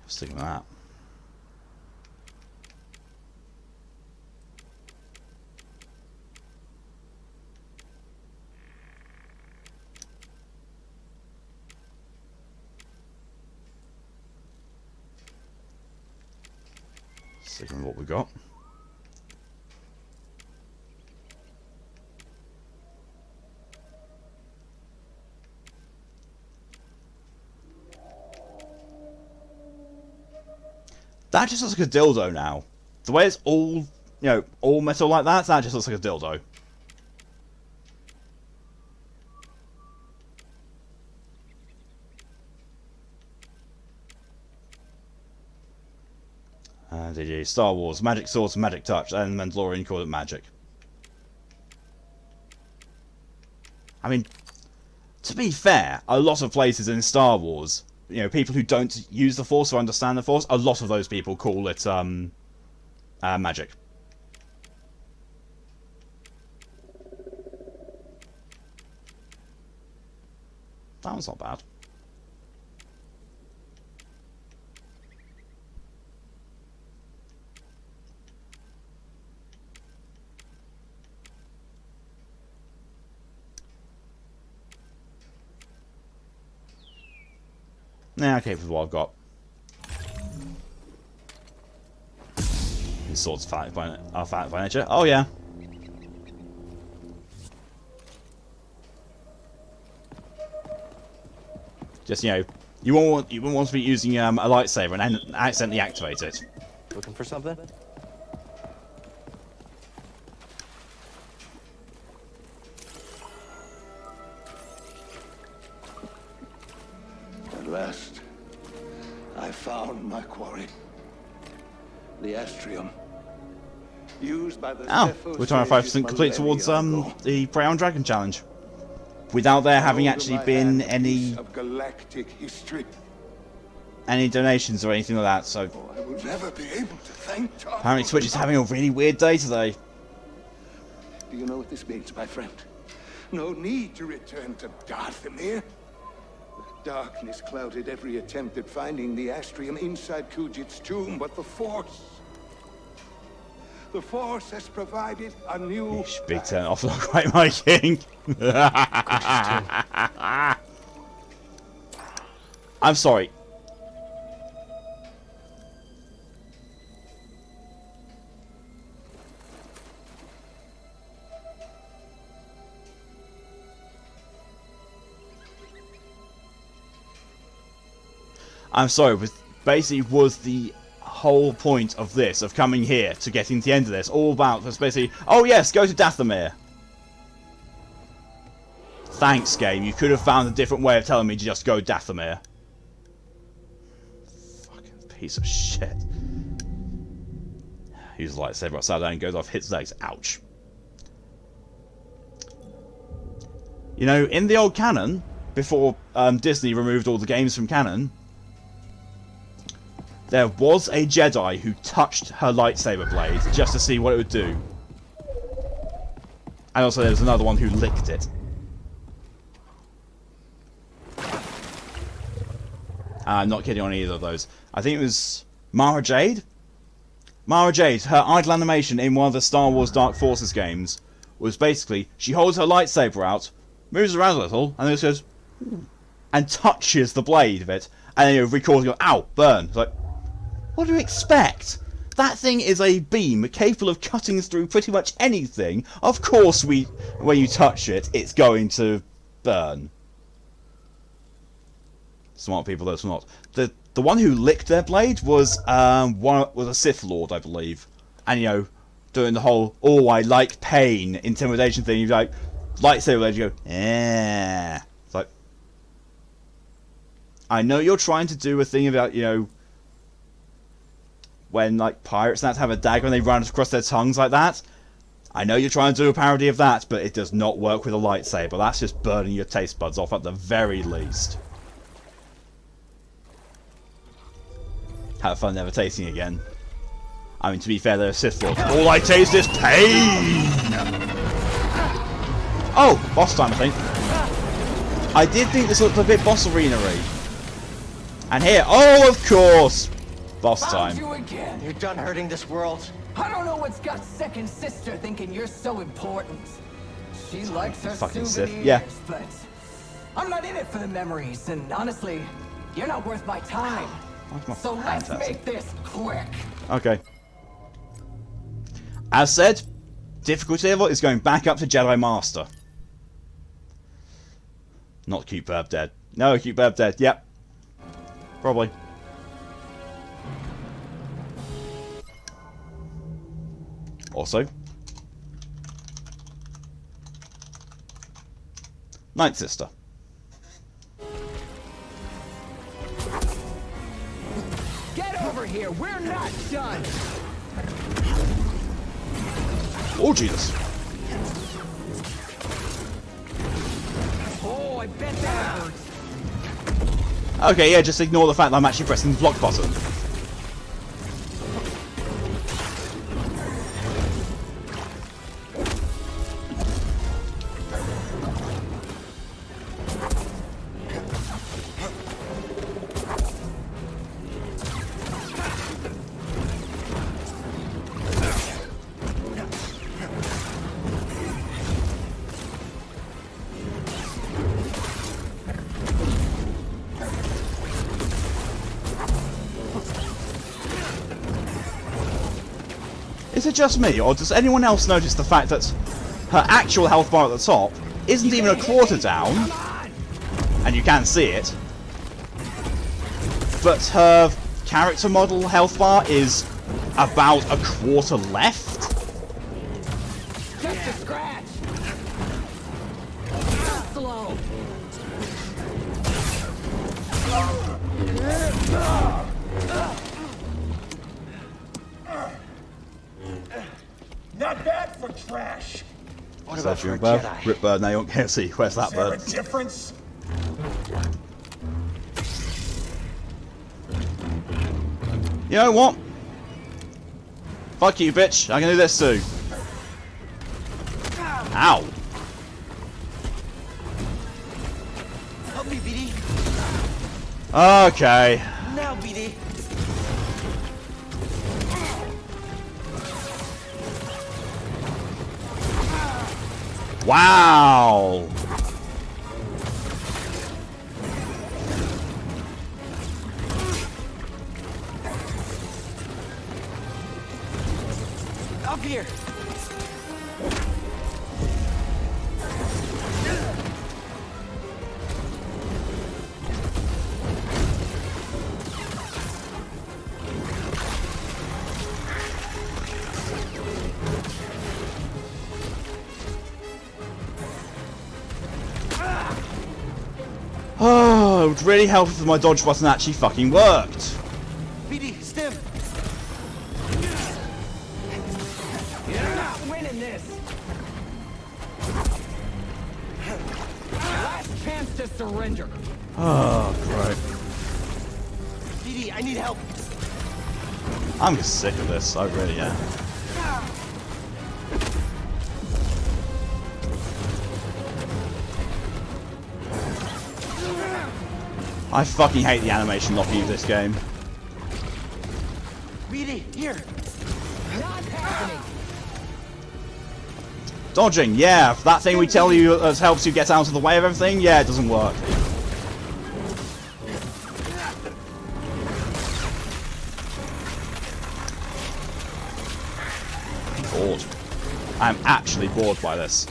Stick with that. Stick with what we got. That just looks like a dildo now. The way it's all, you know, all metal like that, that just looks like a dildo. DG, Star Wars, Magic Source, Magic Touch, and Mandalorian called it magic. I mean, to be fair, a lot of places in Star Wars, you know, people who don't use the Force or understand the Force, a lot of those people call it magic. That one's not bad. Nah, okay, with what I've got. These swords are fat by nature. Oh yeah. Just, you know, you wouldn't want to be using a lightsaber and accidentally activate it. Looking for something? At last, I found my quarry. The astrium. Used by the Oh, we're 25% complete towards the Prey on Dragon challenge. Without there having actually been any of galactic history. any donations or anything like that, so Oh, I will never be able to thank Tom. apparently Twitch is having a really weird day today. Do you know what this means, my friend? No need to return to Dathomir. Darkness clouded every attempt at finding the astrium inside Kujit's tomb, but the Force has provided a new... You should be turned off like right, my king. I'm sorry. I'm sorry, but basically was the whole point of this, of coming here to getting to the end of this, all about was basically, oh yes, go to Dathomir. Thanks, game. You could have found a different way of telling me to just go Dathomir. Fucking piece of shit. Uses a lightsaber upside down and goes off, hits legs. Ouch. You know, in the old canon, before Disney removed all the games from canon, there was a Jedi who touched her lightsaber blade just to see what it would do. And also there was another one who licked it. I'm not kidding on either of those. I think it was Mara Jade Mara Jade, her idle animation in one of the Star Wars Dark Forces games was basically she holds her lightsaber out, moves around a little, and then just goes and touches the blade of it, and then you record and go, ow, burn. It's like, what do you expect? That thing is a beam capable of cutting through pretty much anything. Of course, when you touch it, it's going to burn. Smart people, that's not. The one who licked their blade was a Sith Lord, I believe, and you know, doing the whole "oh, I like pain" intimidation thing. You like lightsaber blade, you go, eh. It's like, I know you're trying to do a thing about, you know, when like pirates have a dagger and they run across their tongues like that. I know you're trying to do a parody of that, but it does not work with a lightsaber. That's just burning your taste buds off at the very least. Have fun never tasting again. I mean, to be fair, they're Sith Lords. All I taste is pain! Oh! Boss time, I think. I did think this looked a bit boss arena-y. And here, oh, of course! Boss time. Found you again. You're done hurting this world. I don't know what's got second sister thinking you're so important. She likes her Fucking souvenirs, Sith, yeah. but I'm not in it for the memories, and honestly, you're not worth my time. So let's make this quick. Okay. As said, difficulty level is going back up to Jedi Master. Not Cute Burb dead. No, Cute Burb dead. Yep. Probably. Also, Ninth Sister. Get over here. We're not done. Oh, Jesus. Oh, I bet that hurts. Okay, yeah, just ignore the fact that I'm actually pressing the block button. Is it just me, or does anyone else notice the fact that her actual health bar at the top isn't even a quarter down, and you can see it, but her character model health bar is about a quarter left? Just a scratch. Slow. Not bad for trash. What about for a bird? Jedi? Rip bird, now you can't see. Where's that Is there a bird? difference? You know what? Fuck you, bitch. I can do this too. Ow. Help me, BD. Okay. Now, BD. Wow. Up here. Oh, it would really help if my dodge button actually fucking worked. BD, stim. You're not winning this. Last chance to surrender. Oh, great. BD, I need help. I'm just sick of this. I really am. I fucking hate the animation locking of this game. BD, here. happening? Dodging, yeah. That thing we tell you helps you get out of the way of everything, yeah, it doesn't work. Bored. I'm actually bored by this.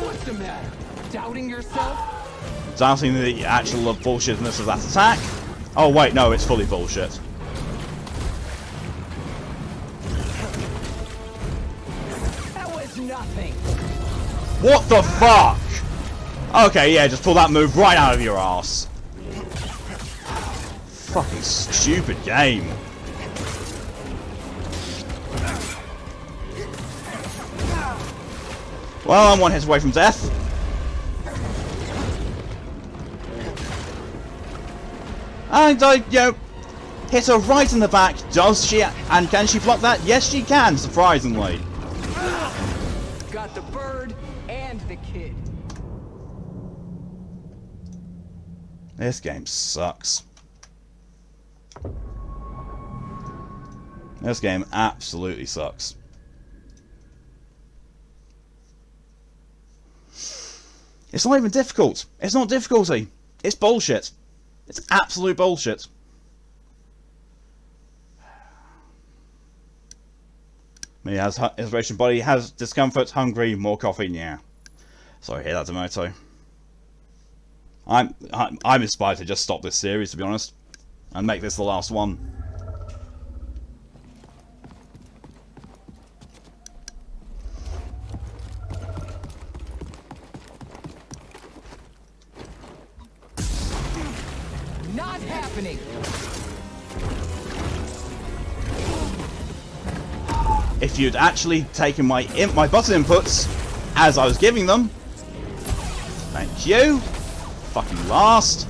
What's the matter? Doubting yourself? Doubting the actual bullshitness of that attack. Oh wait, no, it's fully bullshit. That was nothing. What the fuck? Okay, yeah, just pull that move right out of your ass. Fucking stupid game. Well, I'm one hit away from death. And I, hit her right in the back. Does she? And can she block that? Yes, she can, surprisingly. Got the bird and the kid. This game sucks. This game absolutely sucks. It's not even difficult. It's not difficulty. It's bullshit. It's absolute bullshit. Me has inspiration, body has discomfort, hungry, more coffee, yeah. Sorry, hear that, Demoto. I'm inspired to just stop this series, to be honest, and make this the last one. Not happening. If you'd actually taken my button inputs as I was giving them, thank you. Fucking last.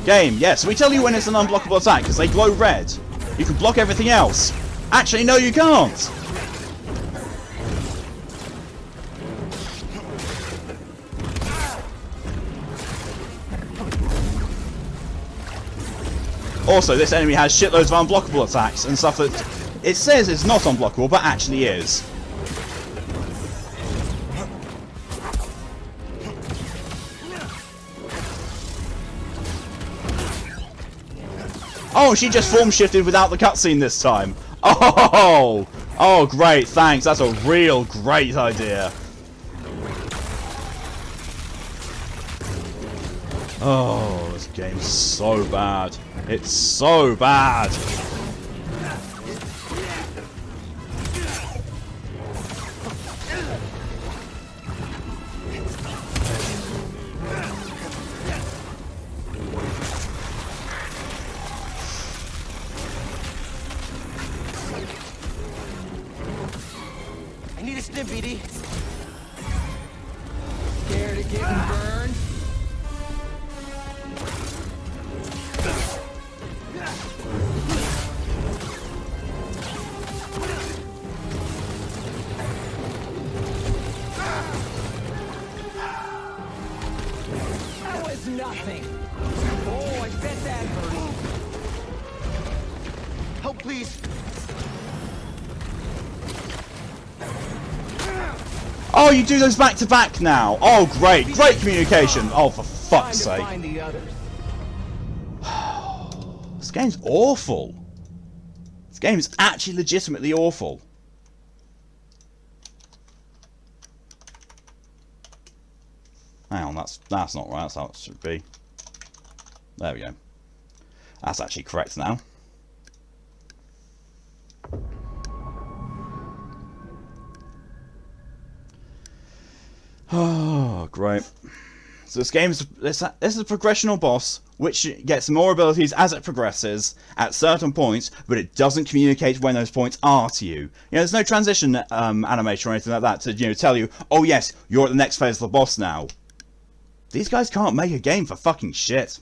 Game, yes, we tell you when it's an unblockable attack because they glow red. You can block everything else. Actually, no, you can't. Also, this enemy has shitloads of unblockable attacks and stuff that it says is not unblockable, but actually is. Oh, she just form shifted without the cutscene this time. Oh, oh, great, thanks. That's a real great idea. Oh, this game's so bad. It's so bad. I need a stim, BD. Scared of getting burned? That was nothing. Oh, I bet that hurt. Help, please. Oh, you do those back to back now. Oh, great. Great communication. Oh, for Trying fuck's to sake. find the others. This game's awful. This game is actually legitimately awful. Hang on, that's not right. That's how it should be. There we go. That's actually correct now. Oh, great. So this is a progressional boss which gets more abilities as it progresses at certain points, but it doesn't communicate when those points are to you. There's no transition animation or anything like that to tell you, oh yes, you're at the next phase of the boss now. These guys can't make a game for fucking shit.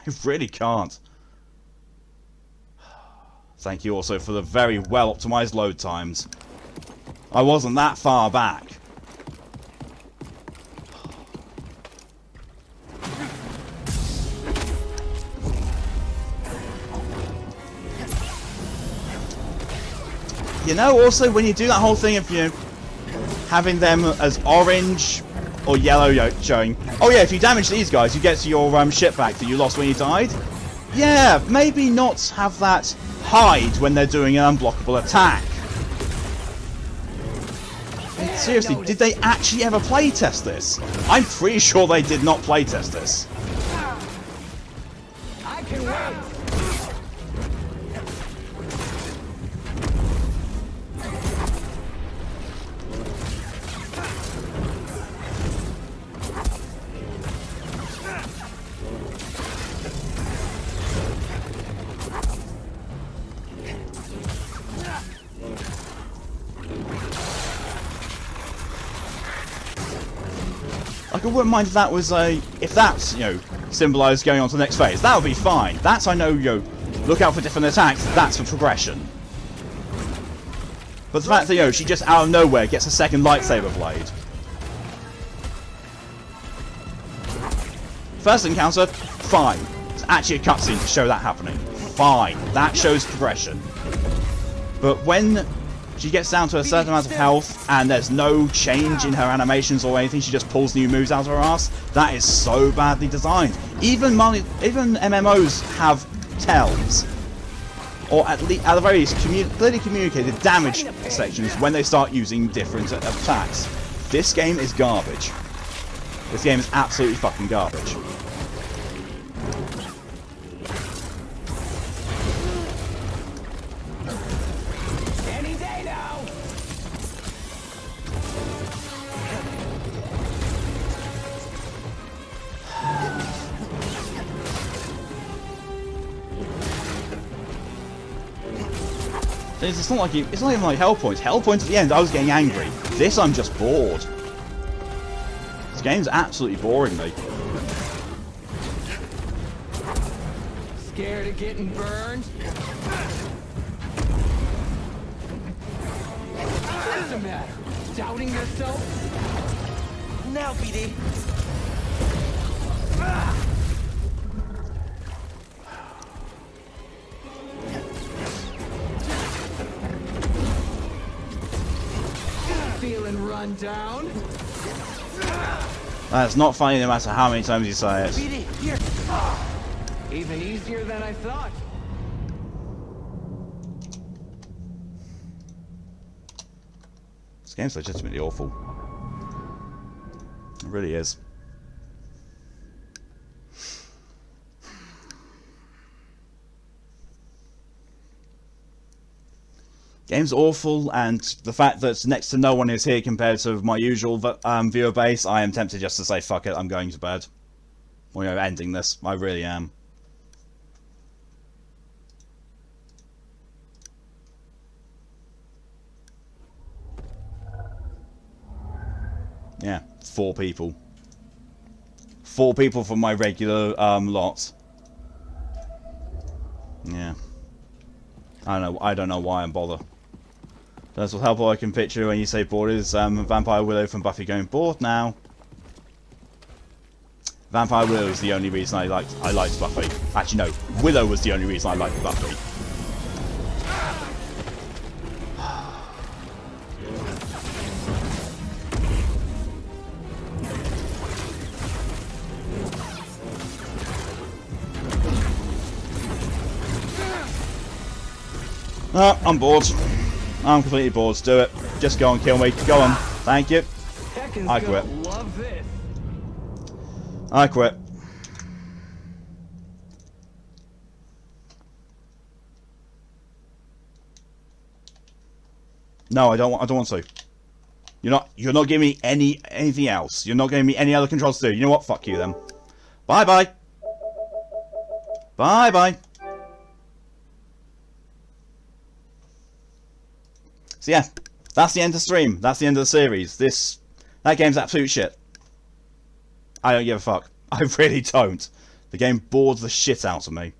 They really can't. Thank you also for the very well optimized load times. I wasn't that far back. Also when you do that whole thing of having them as orange or yellow showing, oh yeah, if you damage these guys, you get to your ship back that you lost when you died. Yeah, maybe not have that hide when they're doing an unblockable attack. Seriously, did they actually ever playtest this? I'm pretty sure they did not playtest this. I can wait. Like, I wouldn't mind if that was if that's, symbolised going on to the next phase. That would be fine. That's, I know, look out for different attacks, that's for progression. But the fact that, she just out of nowhere gets a second lightsaber blade. First encounter, fine. It's actually a cutscene to show that happening. Fine. That shows progression. But when she gets down to a certain amount of health and there's no change in her animations or anything, she just pulls new moves out of her ass. That is so badly designed. Even MMOs have tells, or at the very least clearly communicated damage sections when they start using different attacks. This game is garbage. This game is absolutely fucking garbage. It's not even like hell points. Hell points at the end, I was getting angry. This, I'm just bored. This game's absolutely boring me. Scared of getting burned? What's the matter? Doubting yourself? Now, BD. Feeling run down? That's not funny no matter how many times you say it. BD, here. Even easier than I thought. This game's legitimately awful. It really is. Game's awful, and the fact that next to no one is here compared to my usual viewer base, I am tempted just to say, fuck it, I'm going to bed. Or, ending this. I really am. Yeah, 4 people. 4 people from my regular lot. Yeah. I don't know why I'm bothered. That's what help all I can picture when you say bored is Vampire Willow from Buffy going bored now. Vampire Willow is the only reason I liked Buffy. Actually no, Willow was the only reason I liked Buffy. Oh, I'm bored. I'm completely bored. Do it. Just go and kill me. Go on. Thank you. I quit. Love this. I quit. No, I don't want to. You're not giving me anything else. You're not giving me any other controls to do. You know what? Fuck you then. Bye bye. Bye bye. So yeah, that's the end of the stream. That's the end of the series. That game's absolute shit. I don't give a fuck. I really don't. The game bored the shit out of me.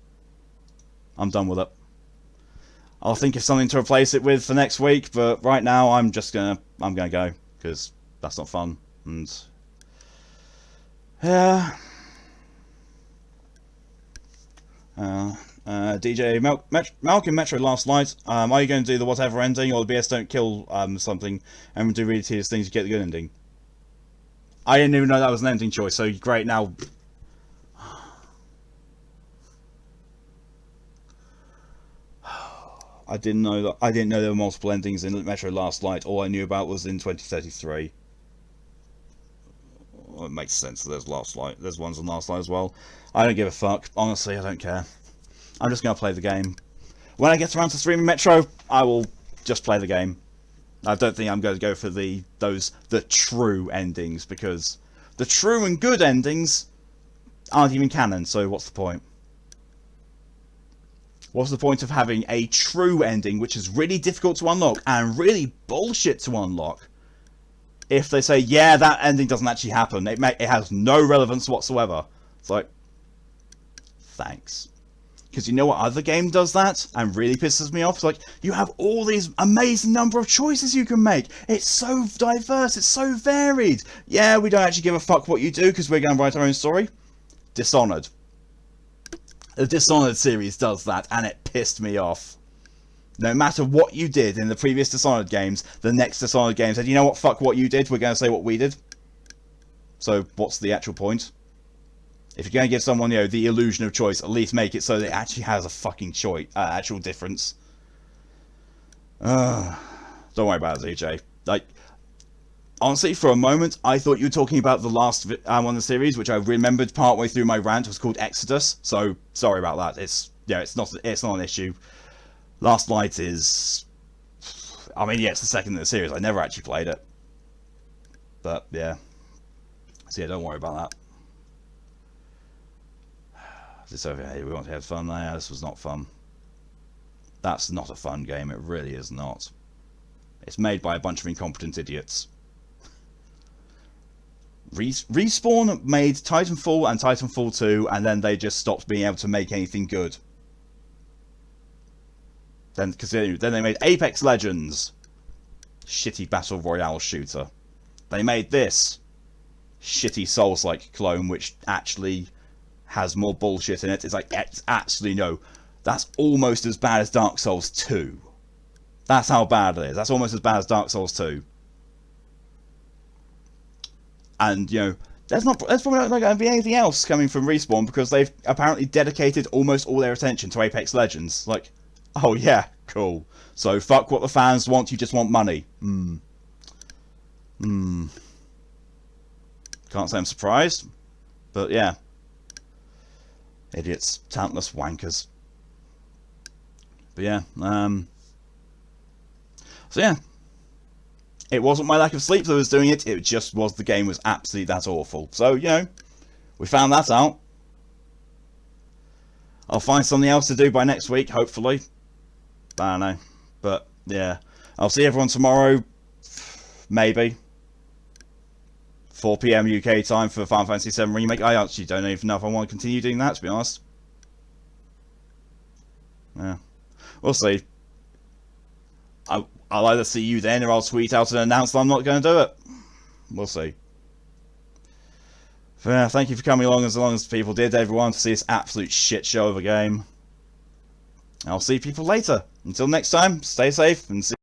I'm done with it. I'll think of something to replace it with for next week, but right now I'm gonna go because that's not fun. And yeah, DJ Malcolm Metro last night. Are you going to do the whatever ending or the BS don't kill something and do really tedious things to get the good ending? I didn't even know that was an ending choice. So great now. I didn't know there were multiple endings in Metro Last Light. All I knew about was in 2033. Well, it makes sense. There's Last Light. There's ones on Last Light as well. I don't give a fuck. Honestly, I don't care. I'm just gonna play the game. When I get around to streaming Metro, I will just play the game. I don't think I'm going to go for the true endings, because the true and good endings aren't even canon. So what's the point? What's the point of having a true ending, which is really difficult to unlock and really bullshit to unlock, if they say, yeah, that ending doesn't actually happen. It has no relevance whatsoever. It's like, thanks. Because you know what other game does that and really pisses me off? It's like, you have all these amazing number of choices you can make. It's so diverse. It's so varied. Yeah, we don't actually give a fuck what you do because we're going to write our own story. Dishonored. The Dishonored series does that, and it pissed me off. No matter what you did in the previous Dishonored games, the next Dishonored game said, you know what, fuck what you did, we're going to say what we did. So, what's the actual point? If you're going to give someone, the illusion of choice, at least make it so that it actually has a fucking choice, actual difference. Don't worry about it, ZJ. Like, honestly, for a moment, I thought you were talking about the last one in the series, which I remembered partway through my rant was called Exodus. So sorry about that. It's not an issue. Last Light is, I mean, yeah, it's the second in the series. I never actually played it, but yeah. So yeah, don't worry about that. This over here, we want to have fun. Yeah, this was not fun. That's not a fun game. It really is not. It's made by a bunch of incompetent idiots. Respawn made Titanfall and Titanfall 2, and then they just stopped being able to make anything good. Then they made Apex Legends, shitty battle royale shooter. They made this shitty Souls-like clone, which actually has more bullshit in it. It's like, it's actually, no, that's almost as bad as Dark Souls 2. That's how bad it is. That's almost as bad as Dark Souls 2. And, there's probably not going to be anything else coming from Respawn, because they've apparently dedicated almost all their attention to Apex Legends. Like, oh yeah, cool. So fuck what the fans want, you just want money. Can't say I'm surprised, but yeah. Idiots, talentless wankers. But yeah, so yeah. It wasn't my lack of sleep that was doing it, it just was the game was absolutely that awful. So, we found that out. I'll find something else to do by next week, hopefully. I don't know. But, yeah. I'll see everyone tomorrow, maybe. 4 PM UK time for Final Fantasy VII Remake. I actually don't even know if I want to continue doing that, to be honest. Yeah. We'll see. I'll either see you then, or I'll tweet out and announce that I'm not going to do it. We'll see. But yeah, thank you for coming along as long as people did, everyone, to see this absolute shit show of a game. I'll see people later. Until next time, stay safe and see